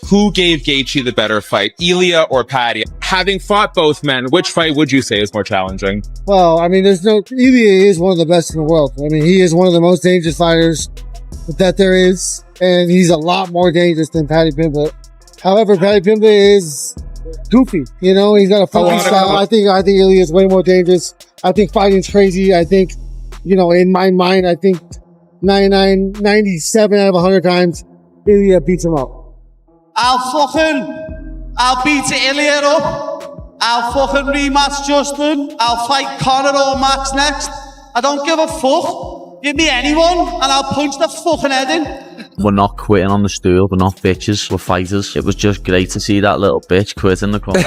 who gave Gaethje the better fight, Ilia or Paddy? Having fought both men, which fight would you say is more challenging? Well, I mean, Ilia is one of the best in the world. I mean, he is one of the most dangerous fighters that there is, and he's a lot more dangerous than Paddy Pimblett. However, Paddy Pimblett is goofy. You know, he's got a funky style. I think Ilia is way more dangerous. I think fighting's crazy. I think, you know, in my mind, I think 97 out of 100 times, Ilia beats him up. I'll beat Ilia up. I'll fucking rematch Justin. I'll fight Conor or Max next. I don't give a fuck. Give me anyone and I'll punch the fucking head in. We're not quitting on the stool. We're not bitches. We're fighters. It was just great to see that little bitch quit in the corner.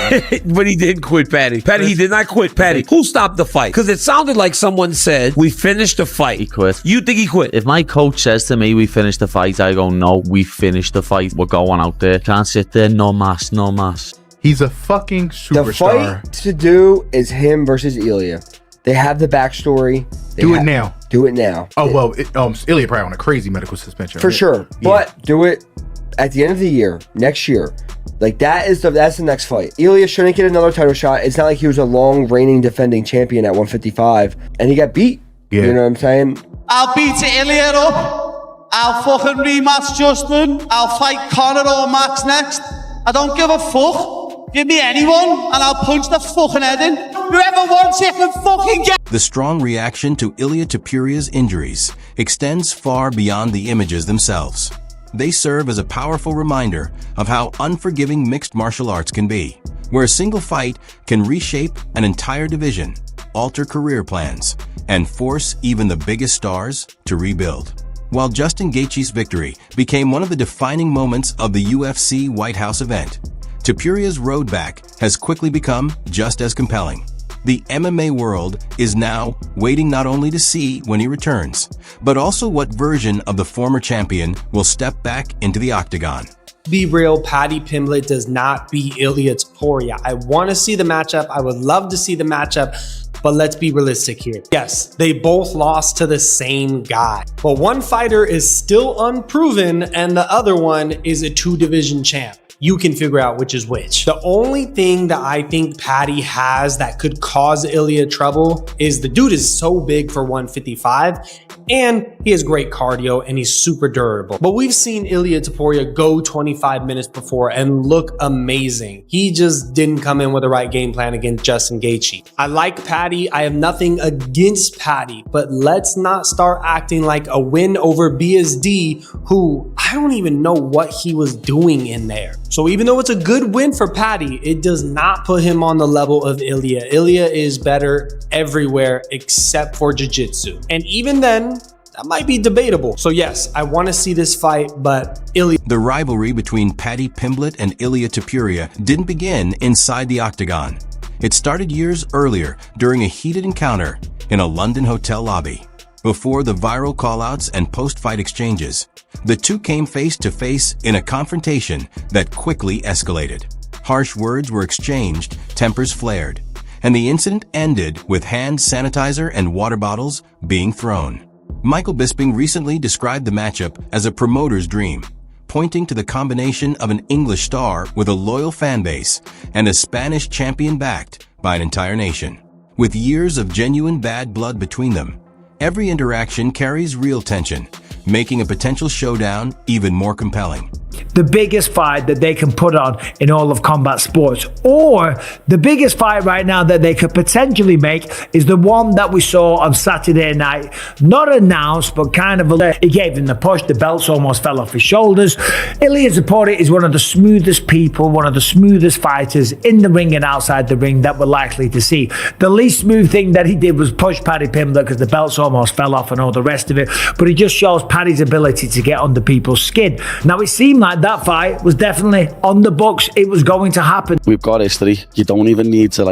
But he did quit, Paddy. Paddy, he did not quit, Paddy. Who stopped the fight? Because it sounded like someone said, we finished the fight. He quit. You think he quit? If my coach says to me, we finished the fight, I go, no, we finished the fight. We're going out there. Can't sit there, no mass, no mass. He's a fucking superstar. The fight to do is him versus Ilia. They have the backstory. Do it now. Do it now. Oh, well, Ilia probably on a crazy medical suspension. For right? sure. Yeah. But do it at the end of the year, next year. Like, that's the next fight. Ilia shouldn't get another title shot. It's not like he was a long reigning defending champion at 155 and he got beat. Yeah. You know what I'm saying? I'll beat Ilia up. I'll fucking rematch Justin. I'll fight Conor or Max next. I don't give a fuck. Give me anyone and I'll punch the fucking head in. Whoever wants it can fucking get. The strong reaction to Ilia Topuria's injuries extends far beyond the images themselves. They serve as a powerful reminder of how unforgiving mixed martial arts can be, where a single fight can reshape an entire division, alter career plans, and force even the biggest stars to rebuild. While Justin Gaethje's victory became one of the defining moments of the UFC White House event, Tapuria's road back has quickly become just as compelling. The MMA world is now waiting not only to see when he returns, but also what version of the former champion will step back into the octagon. Be real, Paddy Pimblett does not beat Ilia Topuria. I want to see the matchup. I would love to see the matchup, but let's be realistic here. Yes, they both lost to the same guy, but one fighter is still unproven and the other one is a 2-division champ. You can figure out which is which. The only thing that I think Paddy has that could cause Ilia trouble is the dude is so big for 155 and he has great cardio and he's super durable. But we've seen Ilia Topuria go 25 minutes before and look amazing. He just didn't come in with the right game plan against Justin Gaethje. I like Paddy. I have nothing against Paddy, but let's not start acting like a win over BSD, who I don't even know what he was doing in there. So even though it's a good win for Paddy, it does not put him on the level of Ilia. Ilia is better everywhere except for jiu-jitsu. And even then, that might be debatable. So yes, I want to see this fight, but Ilia... The rivalry between Paddy Pimblett and Ilia Topuria didn't begin inside the octagon. It started years earlier during a heated encounter in a London hotel lobby. Before the viral callouts and post-fight exchanges, the two came face to face in a confrontation that quickly escalated. Harsh words were exchanged, tempers flared, and the incident ended with hand sanitizer and water bottles being thrown. Michael Bisping recently described the matchup as a promoter's dream, pointing to the combination of an English star with a loyal fan base and a Spanish champion backed by an entire nation. With years of genuine bad blood between them, every interaction carries real tension, making a potential showdown even more compelling. The biggest fight that they can put on in all of combat sports, or the biggest fight right now that they could potentially make, is the one that we saw on Saturday night. Not announced, but kind of he gave him the push. The belts almost fell off his shoulders. Ilia Topuria is one of the smoothest people, one of the smoothest fighters in the ring and outside the ring that we're likely to see. The least smooth thing that he did was push Paddy Pimblett because the belts almost fell off and all the rest of it, but it just shows Paddy's ability to get under people's skin. Now, it seemed like that fight was definitely on the books. It was going to happen. We've got history. You don't even need to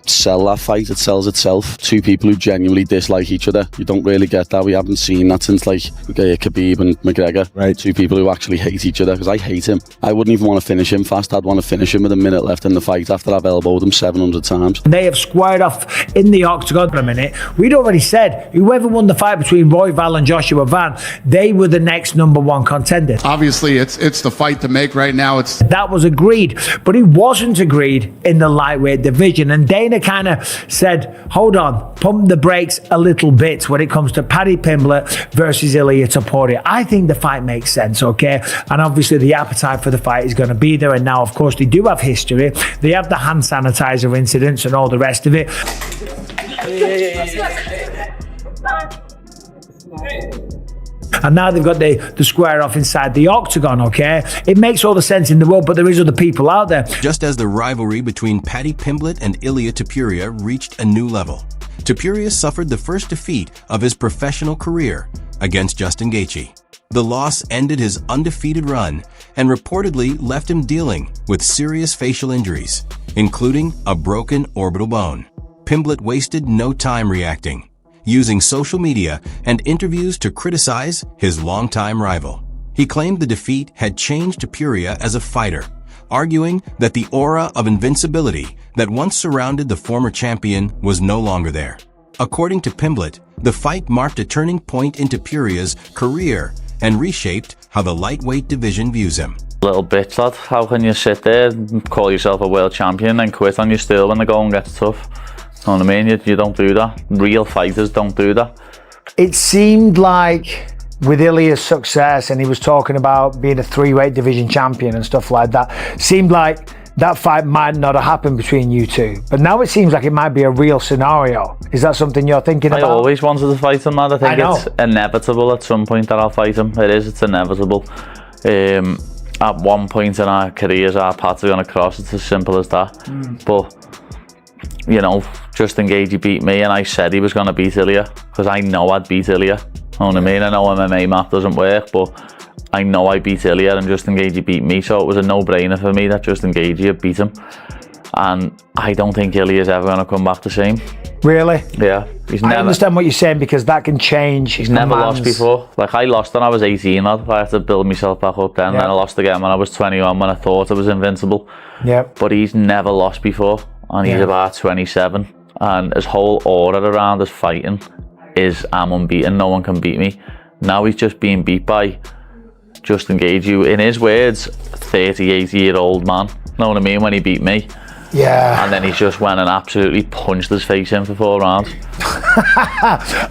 sell that fight, it sells itself. Two people who genuinely dislike each other. You don't really get that. We haven't seen that since like Khabib and McGregor. Right. Two people who actually hate each other, because I hate him. I wouldn't even want to finish him fast. I'd want to finish him with a minute left in the fight after I've elbowed him 700 times. They have squared off in the octagon for a minute. We'd already said whoever won the fight between Royval and Joshua Van, they were the next #1 contender. Obviously, it's the fight to make right now. That was agreed, but it wasn't agreed in the lightweight division. And Dana kind of said, hold on, pump the brakes a little bit when it comes to Paddy Pimblett versus Ilia Topuria. I think the fight makes sense, okay? And obviously the appetite for the fight is going to be there. And now, of course, they do have history. They have the hand sanitizer incidents and all the rest of it. And now they've got the square off inside the octagon, okay? It makes all the sense in the world, but there is other people out there. Just as the rivalry between Paddy Pimblett and Ilia Topuria reached a new level, Tapuria suffered the first defeat of his professional career against Justin Gaethje. The loss ended his undefeated run and reportedly left him dealing with serious facial injuries, including a broken orbital bone. Pimblett wasted no time reacting, using social media and interviews to criticize his longtime rival. He claimed the defeat had changed Tapuria as a fighter, arguing that the aura of invincibility that once surrounded the former champion was no longer there. According to Pimblett, the fight marked a turning point in Tapuria's career and reshaped how the lightweight division views him. Little bitch, lad. How can you sit there and call yourself a world champion and quit on your still when the going gets tough? You know what I mean? You don't do that. Real fighters don't do that. It seemed like with Ilia's success, and he was talking about being a 3-weight division champion and stuff like that, seemed like that fight might not have happened between you two. But now it seems like it might be a real scenario. Is that something you're thinking about? I always wanted to fight him, man. I think it's inevitable at some point that I'll fight him. It's inevitable. At one point in our careers, our paths are going to cross. It's as simple as that. But, you know, Justin Gaethje beat me, and I said he was going to beat Ilia, because I know I'd beat Ilia. You know what I mean? I know MMA math doesn't work, but I know I beat Ilia and Justin Gaethje beat me, so it was a no-brainer for me that Justin Gaethje had beat him. And I don't think Ilia's ever going to come back the same. Really? Yeah. I understand what you're saying, because that can change. He's never lost before. Like, I lost when I was 18, lad. I had to build myself back up then. Yeah. Then I lost again when I was 21, when I thought I was invincible. Yeah. But he's never lost before, and he's about 27. And his whole aura around his fighting is, I'm unbeaten, no one can beat me. Now he's just being beat by Justin Gaethje, who, in his words, 80-year-old man. Know what I mean? When he beat me. Yeah. And then he just went and absolutely punched his face in for 4 rounds.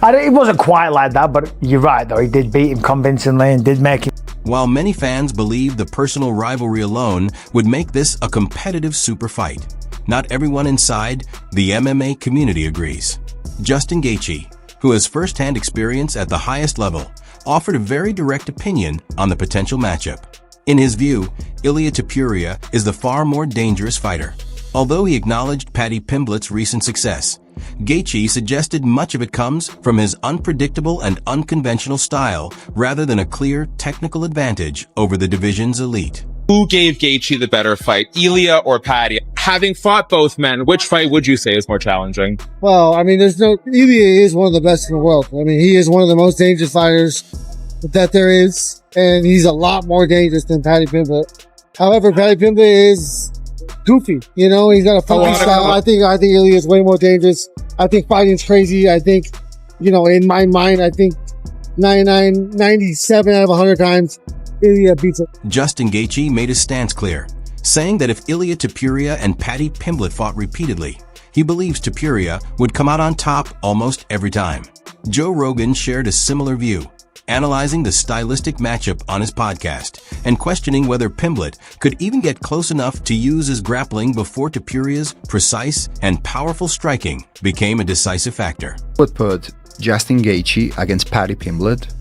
It wasn't quite like that, but you're right, though. He did beat him convincingly and did make him. While many fans believe the personal rivalry alone would make this a competitive super fight, not everyone inside the MMA community agrees. Justin Gaethje, who has first-hand experience at the highest level, offered a very direct opinion on the potential matchup. In his view, Ilia Topuria is the far more dangerous fighter. Although he acknowledged Paddy Pimblett's recent success, Gaethje suggested much of it comes from his unpredictable and unconventional style rather than a clear technical advantage over the division's elite. Who gave Gaethje the better fight, Ilia or Paddy? Having fought both men, which fight would you say is more challenging? Well, I mean, Ilia is one of the best in the world. I mean, he is one of the most dangerous fighters that there is, and he's a lot more dangerous than Paddy Pimblett. However, Paddy Pimblett is goofy, you know, he's got a funky style. I think Ilia is way more dangerous. I think fighting's crazy. I think, you know, in my mind, I think 97 out of 100 times, Ilia beats him. Justin Gaethje made his stance clear, saying that if Ilia Topuria and Paddy Pimblett fought repeatedly, he believes Topuria would come out on top almost every time. Joe Rogan shared a similar view, analyzing the stylistic matchup on his podcast and questioning whether Pimblett could even get close enough to use his grappling before Tapuria's precise and powerful striking became a decisive factor. Would put Justin Gaethje against Paddy Pimblett.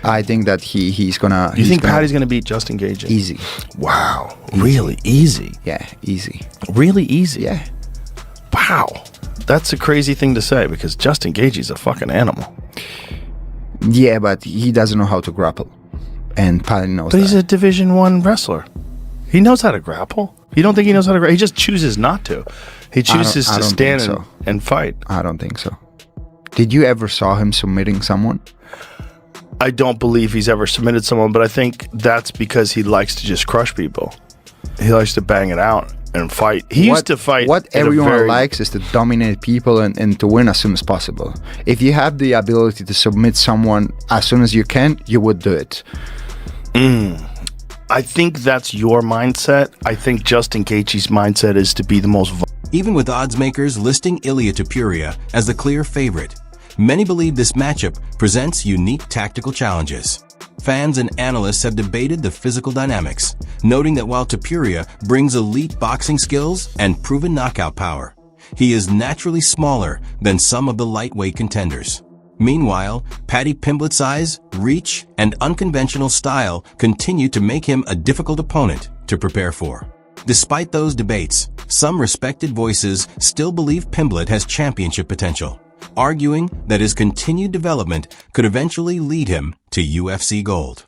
I think that he's gonna. You think Paddy's gonna beat Justin Gaethje? Easy. Wow. Easy. Really easy? Yeah, easy. Really easy? Yeah. Wow. That's a crazy thing to say, because Justin Gaethje's a fucking animal. Yeah, but he doesn't know how to grapple, and Paddy knows. But he's a Division I wrestler. He knows how to grapple. You don't think he knows how to grapple? He just chooses not to. He chooses I to don't stand think so. and fight. I don't think so. Did you ever saw him submitting someone? I don't believe he's ever submitted someone, but I think that's because he likes to just crush people. He likes to bang it out and fight. He used to fight. What in a everyone very- likes is to dominate people and to win as soon as possible. If you have the ability to submit someone as soon as you can, you would do it. I think that's your mindset. I think Justin Gaethje's mindset is to be the most. Even with odds makers listing Ilia Topuria as the clear favorite, many believe this matchup presents unique tactical challenges. Fans and analysts have debated the physical dynamics, noting that while Tapuria brings elite boxing skills and proven knockout power, he is naturally smaller than some of the lightweight contenders. Meanwhile, Paddy Pimblett's size, reach, and unconventional style continue to make him a difficult opponent to prepare for. Despite those debates, some respected voices still believe Pimblett has championship potential, arguing that his continued development could eventually lead him to UFC gold.